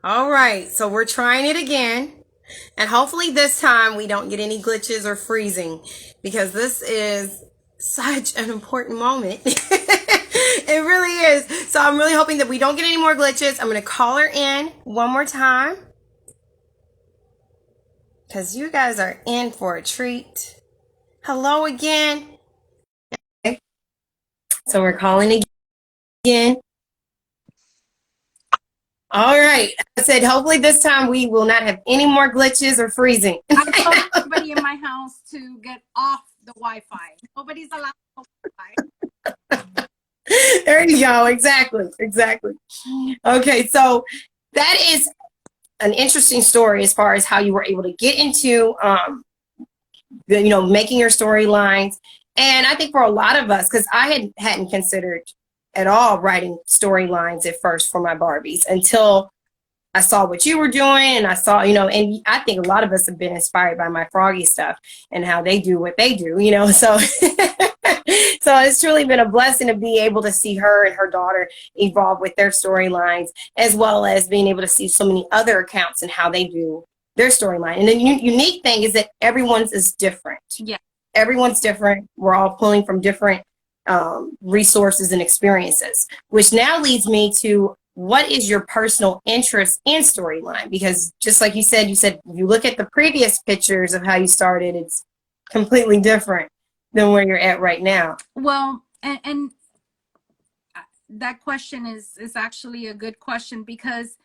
All right, so we're trying it again. And hopefully this time we don't get any glitches or freezing because this is such an important moment. It really is. So I'm really hoping that we don't get any more glitches. I'm going to call her in one more time because you guys are in for a treat. Hello again. Okay. So we're calling again. All right. I said, hopefully this time we will not have any more glitches or freezing. I told everybody in my house to get off the Wi-Fi. Nobody's allowed Wi-Fi. There you go. Exactly. Exactly. Okay. So that is an interesting story as far as how you were able to get into, making your storylines. And I think for a lot of us, because I hadn't considered at all writing storylines at first for my Barbies until I saw what you were doing, and I saw, and I think a lot of us have been inspired by my Froggy stuff and how they do what they do, so so it's truly been a blessing to be able to see her and her daughter evolve with their storylines, as well as being able to see so many other accounts and how they do their storyline. And the unique thing is that everyone's is different. Yeah. Everyone's different. We're all pulling from different resources and experiences, which now leads me to what is your personal interest in storyline? Because just like you said you look at the previous pictures of how you started, it's completely different than where you're at right now. Well, and that question is actually a good question, because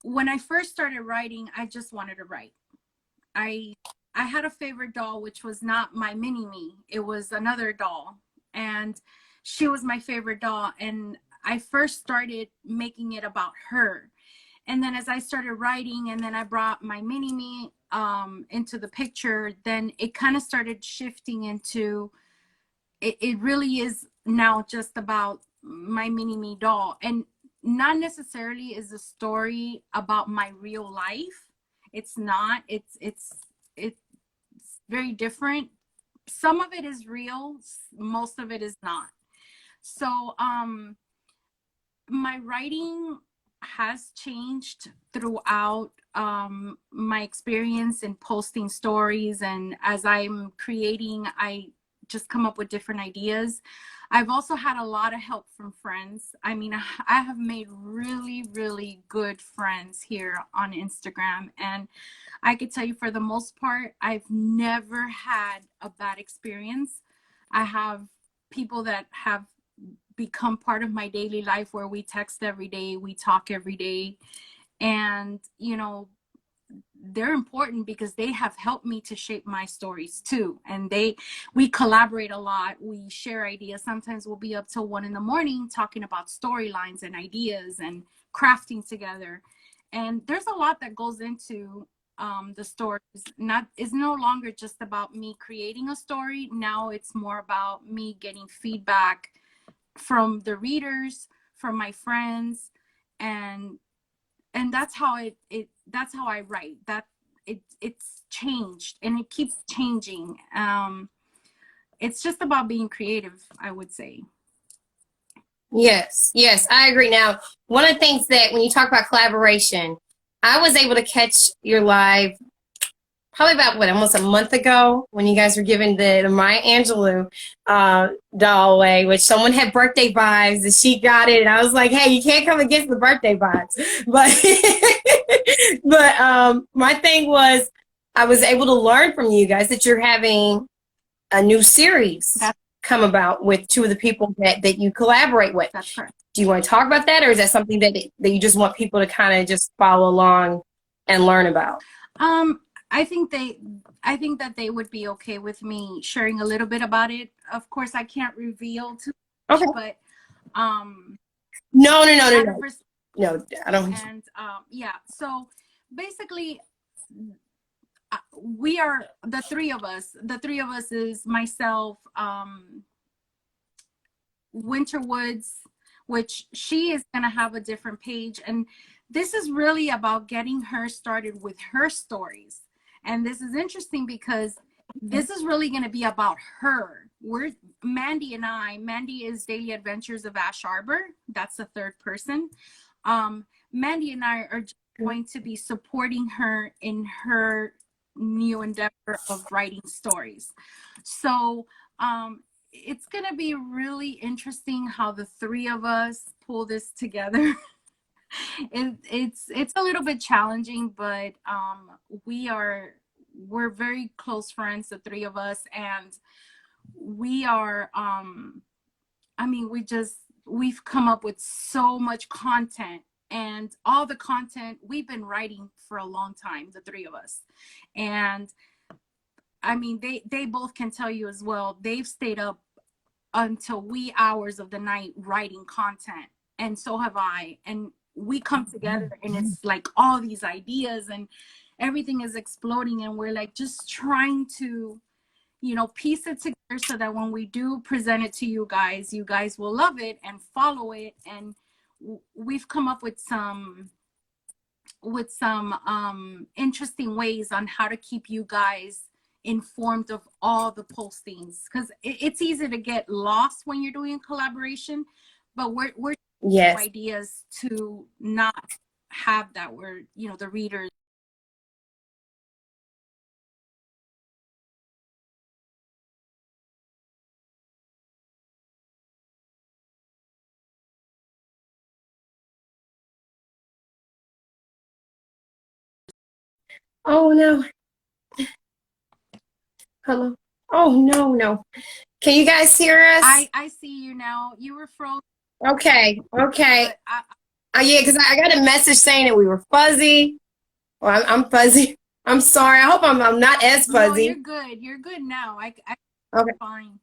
when I first started writing, I just wanted to write. I had a favorite doll, which was not my mini-me. It was another doll, and she was my favorite doll. And I first started making it about her. And then as I started writing, and then I brought my mini-me into the picture, then it kind of started shifting into, it really is now just about my mini-me doll. And not necessarily is the story about my real life. It's not. It's very different. Some of it is real, most of it is not. So my writing has changed throughout my experience in posting stories, and as I'm creating, I just come up with different ideas. I've also had a lot of help from friends. I mean, I have made really, really good friends here on Instagram, and I could tell you, for the most part, I've never had a bad experience. I have people that have become part of my daily life, where we text every day, we talk every day, and they're important because they have helped me to shape my stories too. And we collaborate a lot, we share ideas. Sometimes we'll be up till 1 a.m. talking about storylines and ideas and crafting together. And there's a lot that goes into the stories. It's no longer just about me creating a story. Now it's more about me getting feedback from the readers, from my friends, and that's how that's how I write. It's changed, and it keeps changing. It's just about being creative, I would say. Yes, I agree. Now, one of the things that when you talk about collaboration, I was able to catch your live probably about almost a month ago, when you guys were giving the Maya Angelou doll away, which someone had birthday vibes and she got it, and I was like, hey, you can't come against the birthday vibes. But my thing was, I was able to learn from you guys that you're having a new series come about with two of the people that you collaborate with. That's correct. Do you want to talk about that, or is that something that you just want people to kind of just follow along and learn about? I think that they would be okay with me sharing a little bit about it. Of course, I can't reveal too much, but no, I don't. And yeah, so basically, we are the three of us. The three of us is myself, Winter Woods, which she is gonna have a different page, and this is really about getting her started with her stories. And this is interesting because this is really going to be about her. Mandy is Daily Adventures of Ash Arbor. That's the third person. Mandy and I are just going to be supporting her in her new endeavor of writing stories. So it's going to be really interesting how the three of us pull this together. It's a little bit challenging, but we're very close friends, the three of us, and we are I mean, we've come up with so much content, and all the content we've been writing for a long time, the three of us. And I mean, they both can tell you as well, they've stayed up until wee hours of the night writing content, and so have I. And we come together and it's like all these ideas and everything is exploding, and we're like just trying to, you know, piece it together so that when we do present it to you guys will love it and follow it. And we've come up with some interesting ways on how to keep you guys informed of all the postings, because it's easy to get lost when you're doing collaboration, but we're Yes. ideas to not have that, where, you know, the readers. Oh no. Hello. Oh no, no. Can you guys hear us? I see you now. You were frozen. Okay. Okay. Yeah, because I got a message saying that we were fuzzy. Well, I'm fuzzy. I'm sorry. I hope I'm not as fuzzy. No, you're good. You're good now. Okay. Fine.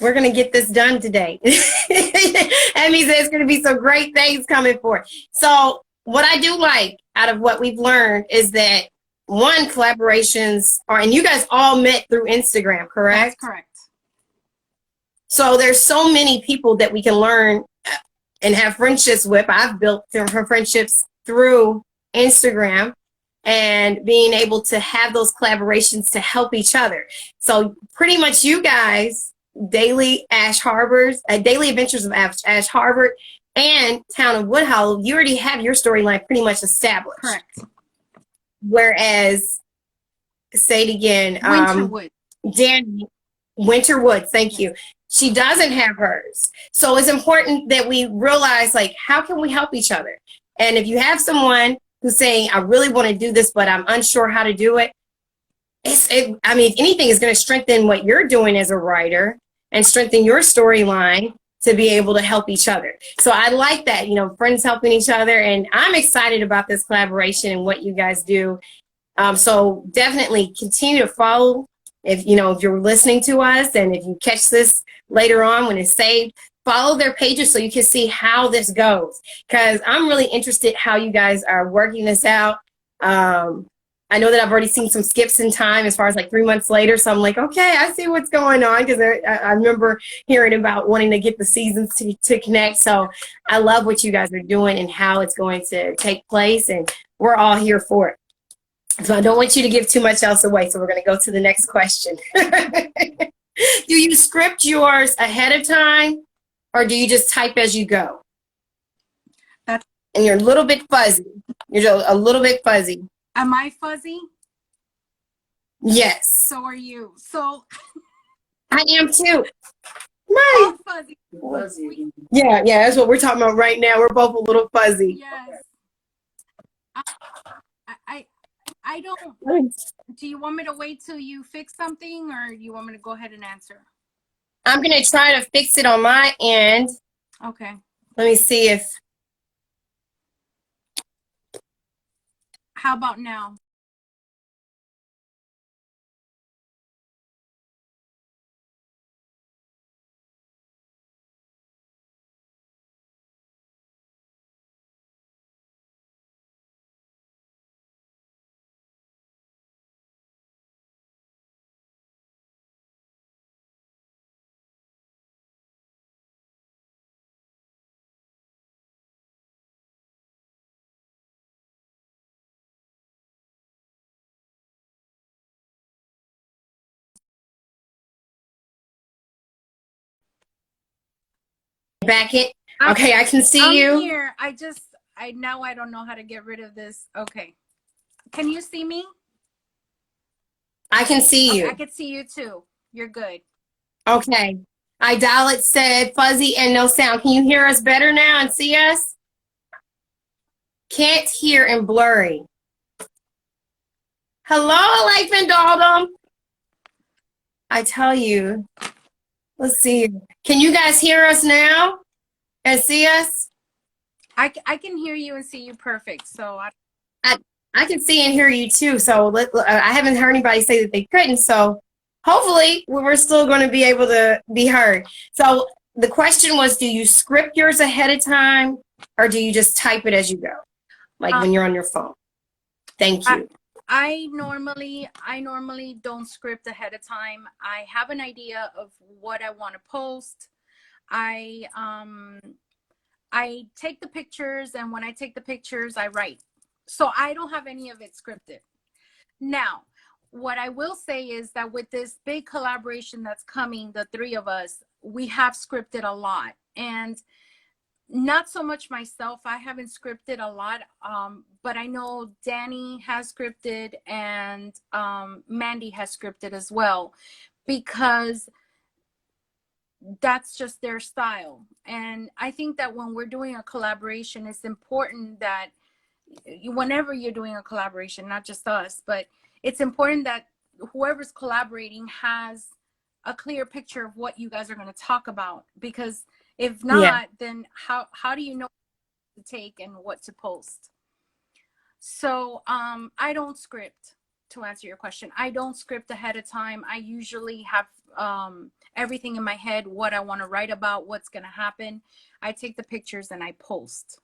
We're going to get this done today. That means there's going to be some great things coming forth. So what I do like out of what we've learned is that, one, collaborations are, and you guys all met through Instagram, correct? That's correct. So there's so many people that we can learn and have friendships with. I've built friendships through Instagram, and being able to have those collaborations to help each other. So pretty much you guys, Daily Adventures of Ash Harbor and Town of Woodhollow, you already have your storyline pretty much established. Correct. Whereas, say it again, Winterwood. Danny, Winterwood, thank you. She doesn't have hers. So it's important that we realize, like, how can we help each other? And if you have someone who's saying, I really want to do this, but I'm unsure how to do it, I mean, if anything, is going to strengthen what you're doing as a writer and strengthen your storyline to be able to help each other. So I like that, you know, friends helping each other. And I'm excited about this collaboration and what you guys do. So definitely continue to follow. If you're listening to us, and if you catch this later on when it's saved, follow their pages so you can see how this goes. Because I'm really interested how you guys are working this out. I know that I've already seen some skips in time as far as like 3 months later. So I'm like, okay, I see what's going on, because I remember hearing about wanting to get the seasons to connect. So I love what you guys are doing and how it's going to take place. And we're all here for it. So I don't want you to give too much else away. So we're going to go to the next question. Do you script yours ahead of time, or do you just type as you go? And you're a little bit fuzzy. You're a little bit fuzzy. Am I fuzzy? Yes. So are you. So I am too. Right. Fuzzy. Yeah, that's what we're talking about right now. We're both a little fuzzy. Yes. I don't. Do you want me to wait till you fix something, or you want me to go ahead and answer? I'm going to try to fix it on my end. Okay. Let me see if. How about now? Back it. I'm, Okay, I can see I'm you. here. Now I don't know how to get rid of this. Okay. Can you see me? I can see Okay, I you. can see you too. You're good. Okay. I dial it said fuzzy and no sound. Can you hear us better now and see us? Can't hear and blurry. Hello, Life and Doldum. I tell you. Let's see. Can you guys hear us now and see us? I can hear you and see you perfect. So I, I can see and hear you too. So I haven't heard anybody say that they couldn't. So hopefully we're still going to be able to be heard. So the question was, do you script yours ahead of time or do you just type it as you go? Like when you're on your phone? Thank I, you. I normally don't script ahead of time. I have an idea of what I want to post. I take the pictures, and when I take the pictures, I write. So I don't have any of it scripted. Now, what I will say is that with this big collaboration that's coming, the three of us, we have scripted a lot. And not so much myself. I haven't scripted a lot, but I know Danny has scripted and Mandy has scripted as well, because that's just their style. And I think that when we're doing a collaboration, it's important that whenever you're doing a collaboration, not just us, but it's important that whoever's collaborating has a clear picture of what you guys are going to talk about, because if Yeah. not, then how do you know what to take and what to post? So I don't script. To answer your question, I don't script ahead of time. I usually have everything in my head, what I want to write about, what's going to happen. I take the pictures and I post.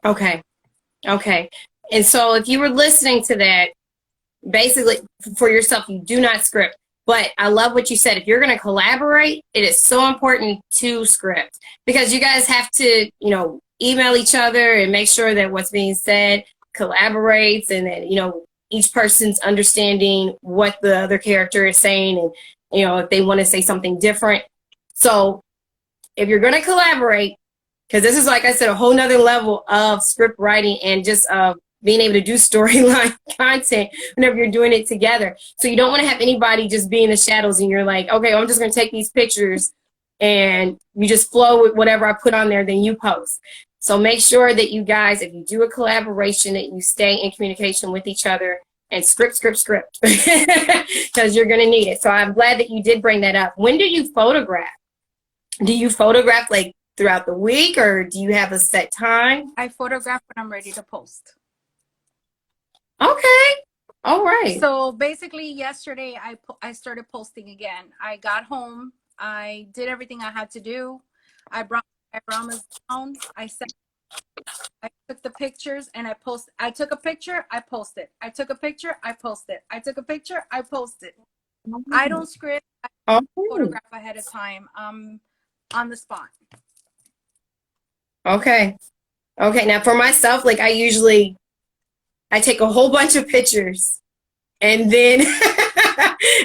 Okay. Okay. And so if you were listening to that, basically for yourself, you do not script. But I love what you said. If you're going to collaborate, it is so important to script because you guys have to, email each other and make sure that what's being said collaborates and that, each person's understanding what the other character is saying and, if they want to say something different. So if you're going to collaborate, because this is, like I said, a whole nother level of script writing and just being able to do storyline content whenever you're doing it together. So you don't want to have anybody just be in the shadows and you're like, okay, I'm just going to take these pictures and you just flow with whatever I put on there, then you post. So make sure that you guys, if you do a collaboration, that you stay in communication with each other and script, because you're going to need it. So I'm glad that you did bring that up. When do you photograph? Do you photograph like throughout the week or do you have a set time? I photograph when I'm ready to post. Okay. All right. So basically yesterday I started posting again. I got home, I did everything I had to do. I brought my dramas down. I took the pictures and I took a picture, I posted. I took a picture, I posted. I took a picture, I posted. I don't script, I don't photograph ahead of time. On the spot. Okay. Okay. Now for myself, like I take a whole bunch of pictures and then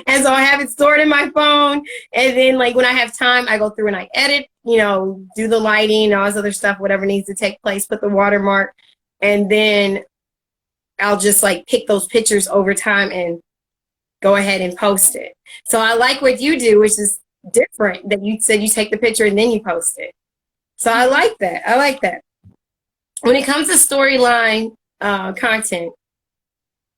and so I have it stored in my phone. And then like when I have time, I go through and I edit, do the lighting, all this other stuff, whatever needs to take place, put the watermark, and then I'll just like pick those pictures over time and go ahead and post it. So I like what you do, which is different that you said you take the picture and then you post it. So I like that. I like that. When it comes to storyline content,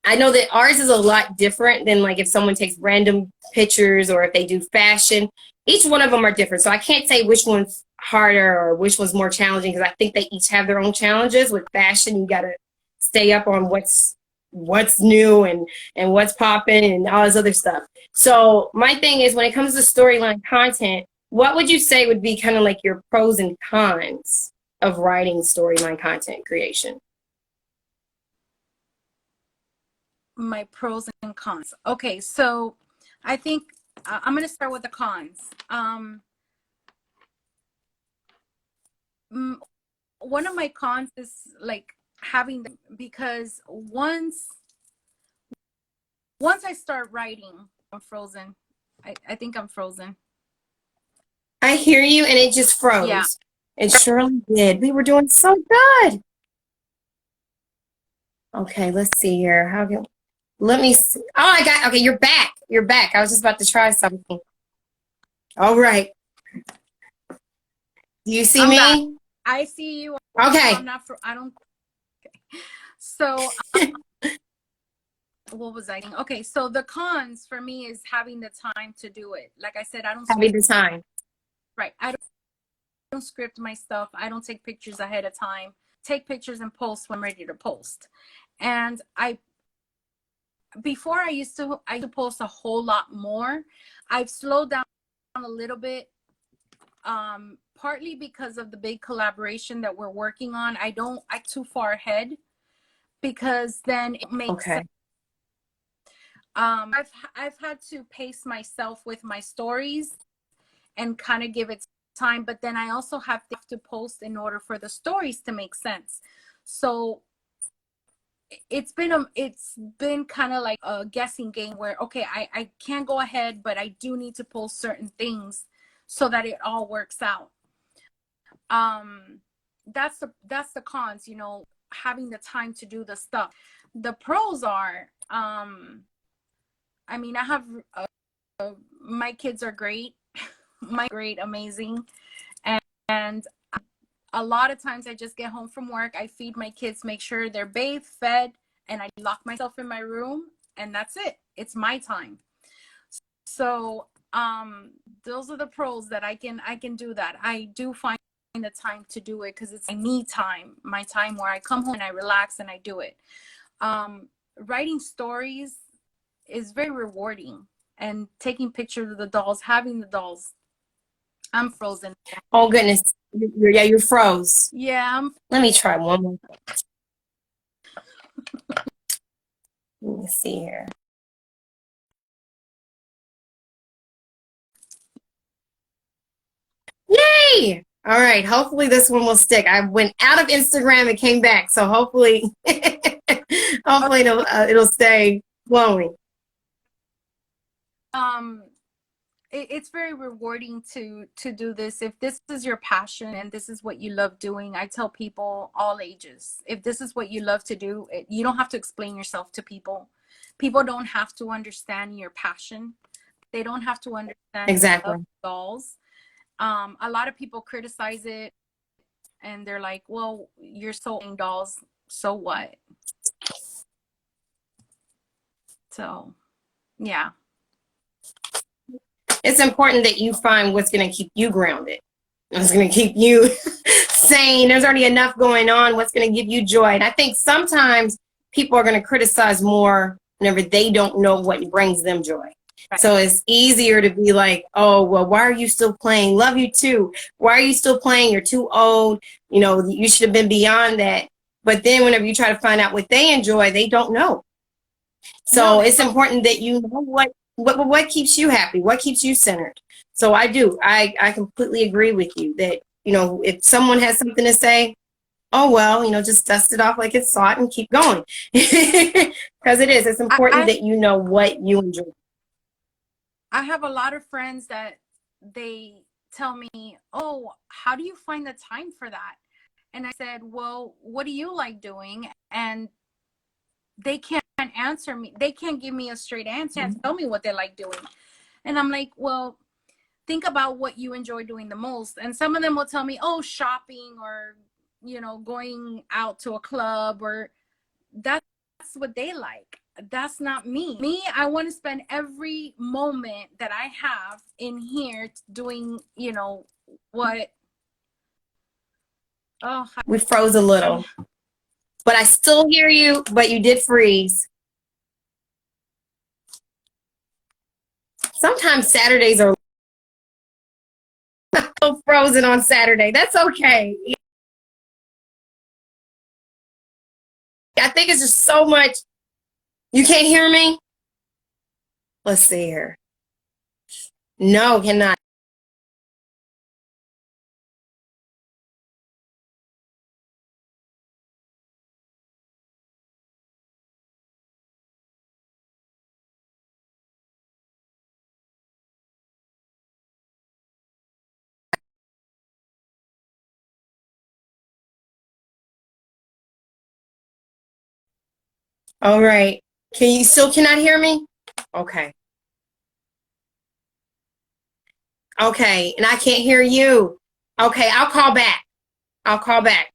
I know that ours is a lot different than like if someone takes random pictures or if they do fashion. Each one of them are different. So I can't say which one's harder or which one's more challenging because I think they each have their own challenges. With fashion, you got to stay up on what's new and what's popping and all this other stuff. So my thing is when it comes to storyline content, what would you say would be kind of like your pros and cons of writing storyline content creation? My pros and cons. Okay, so I think I'm going to start with the cons. One of my cons is like having because once I start writing, I'm frozen. I think I'm frozen. I hear you and it just froze. Yeah. It surely did. We were doing so good. Okay, let's see here. Let me see. Oh, I got, okay, you're back. You're back. I was just about to try something. All right. Do you see I'm back. me? I see you. Okay. I'm not for, I don't. Okay. So, what was I saying? Okay, so the cons for me is having the time to do it. Like I said, I don't Having script, the time. right. I don't script my stuff. I don't take pictures ahead of time. Take pictures and post when I'm ready to post. And before I used to post a whole lot more. I've slowed down a little bit, partly because of the big collaboration that we're working on. I don't I too far ahead because then it makes sense. Okay. I've had to pace myself with my stories and kind of give it time, but then I also have to post in order for the stories to make sense. So it's been kind of like a guessing game where, okay, I can't go ahead, but I do need to post certain things so that it all works out. um that's the cons, having the time to do the stuff. The pros are, I mean, I have my kids are great. My great, amazing. And a lot of times I just get home from work, I feed my kids, make sure they're bathed, fed, and I lock myself in my room, and that's it. It's my time. So those are the pros, that I can do that. I do find the time to do it because it's me time, my time where I come home and I relax and I do it. Writing stories is very rewarding, and taking pictures of the dolls, having the dolls. I'm frozen. Oh, goodness. You're froze. Yeah. Let me try one more. Let me see here. Yay! All right. Hopefully this one will stick. I went out of Instagram and came back, so hopefully, hopefully it'll stay flowing. um it's very rewarding to do this. If this is your passion and this is what you love doing, I tell people all ages, if this is what you love to do, you don't have to explain yourself to people. People don't have to understand your passion. They don't have to understand Exactly. love dolls. A lot of people criticize it, and they're like, well, you're so dolls, so what? So yeah. It's important that you find what's going to keep you grounded. What's going to keep you sane. There's already enough going on. What's going to give you joy? And I think sometimes people are going to criticize more whenever they don't know what brings them joy. Right. So it's easier to be like, oh, well, why are you still playing? Love you too. Why are you still playing? You're too old. You should have been beyond that. But then whenever you try to find out what they enjoy, they don't know. So No, it's important that you know what keeps you happy, what keeps you centered. So I do. I completely agree with you that, if someone has something to say, oh, well, just dust it off like it's salt and keep going. Because it's important I that you know what you enjoy. I have a lot of friends that they tell me, oh, how do you find the time for that? And I said, well, what do you like doing? And they can't answer me. They can't give me a straight answer and tell me what they like doing. And I'm like, well, think about what you enjoy doing the most. And some of them will tell me, oh, shopping, or, going out to a club, or that's what they like. That's not me. I want to spend every moment that I have in here doing, what. Oh, We froze a little, but I still hear you, but you did freeze. Sometimes Saturdays are frozen on Saturday. That's okay. I think it's just so much. You can't hear me? Let's see here. No, cannot. All right. Can you still cannot hear me? Okay. Okay. And I can't hear you. Okay. I'll call back. I'll call back.